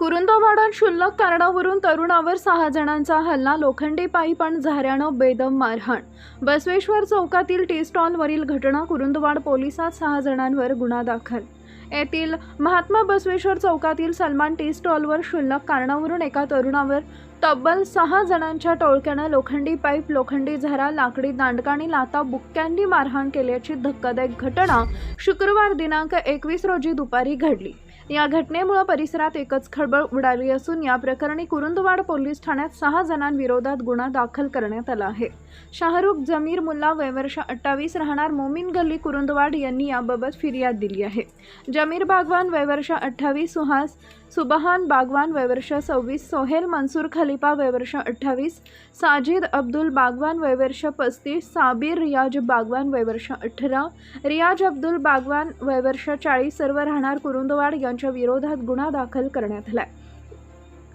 कुरुंदवाडात क्षुल्लक कारणावरून तरुणावर 6 जणांचा हल्ला, लोखंडी पाईप आणि झाऱ्यानं बेदम मारहाण। बसवेश्वर चौकातील टी स्टॉलवरील घटना, कुरुंदवाड पोलिसात 6 जणांवर गुन्हा दाखल। येथील महात्मा बसवेश्वर चौकातील सलमान टी स्टॉलवर क्षुल्लक कारणावरून एका तरुणावर तब्बल 6 जणांच्या टोळक्यानं लोखंडी पाईप, लोखंडी झारा, लाकडी दांडका आणि लाथा बुक्क्यांनी मारहाण केल्याची धक्कादायक घटना शुक्रवार दिनांक 21 रोजी दुपारी घडली। या घटनेमुळे परिसरात एकच खळबळ उडाली असून या प्रकरणी कुरुंदवाड पोलीस ठाण्यात 6 जणांविरोधात गुन्हा दाखल करण्यात आला आहे। शाहरुख जमीर मुल्ला वय वर्ष 28 राहणार मोमीन गल्ली कुरुंदवाड यांनी याबाबत फिर्याद दिली आहे। जमीर बागवान वय वर्ष 28, सुबहान बागवान वय वर्ष 26, सोहेल मंसूर खलीफा वय वर्ष 28, साजिद अब्दुल बागवान वय वर्ष 35, साबिर रियाज बागवान वय वर्ष 18, रियाज अब्दुल बागवान वय वर्ष 40 सर्व राहणार कुरुंदवाड यांच्या विरोधात गुन्हा दाखल करण्यात आलाय।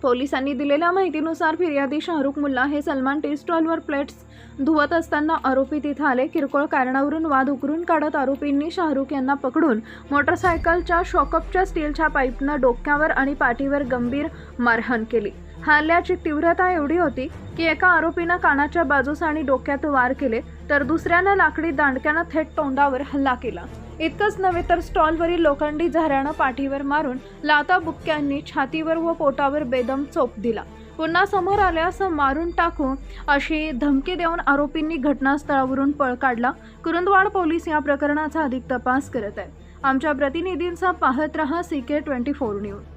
पोलिसांनी दिलेल्या माहितीनुसार फिर्यादी शाहरुख मुल्ला हे सलमान टी स्टॉलवर प्लेट्स धुवत असताना आरोपी तिथे आले। किरकोळ कारणावरून वाद उकरून काढत आरोपींनी शाहरुख यांना पकडून मोटरसायकलच्या शॉकअपच्या स्टीलच्या पाईपनं डोक्यावर आणि पाठीवर गंभीर मारहाण केली। हल्ल्याची तीव्रता एवढी होती की एका आरोपीनं कानाच्या बाजूस आणि डोक्यात वार केले, तर दुसऱ्यानं लाकडी दांडक्यानं थेट तोंडावर हल्ला केला। इतकंच नव्हे तर स्टॉलवरील लोखंडी झाऱ्यानं पाठीवर मारून लाथा बुक्क्यांनी छातीवर व पोटावर बेदम चोप दिला। पुन्हा समोर आल्यास मारून टाकू अशी धमकी देऊन आरोपींनी घटनास्थळावरून पळ काढला। कुरुंदवाड पोलीस या प्रकरणाचा अधिक तपास करत आहेत। आमच्या प्रतिनिधींचा पाहत रहा CK24 न्यूज।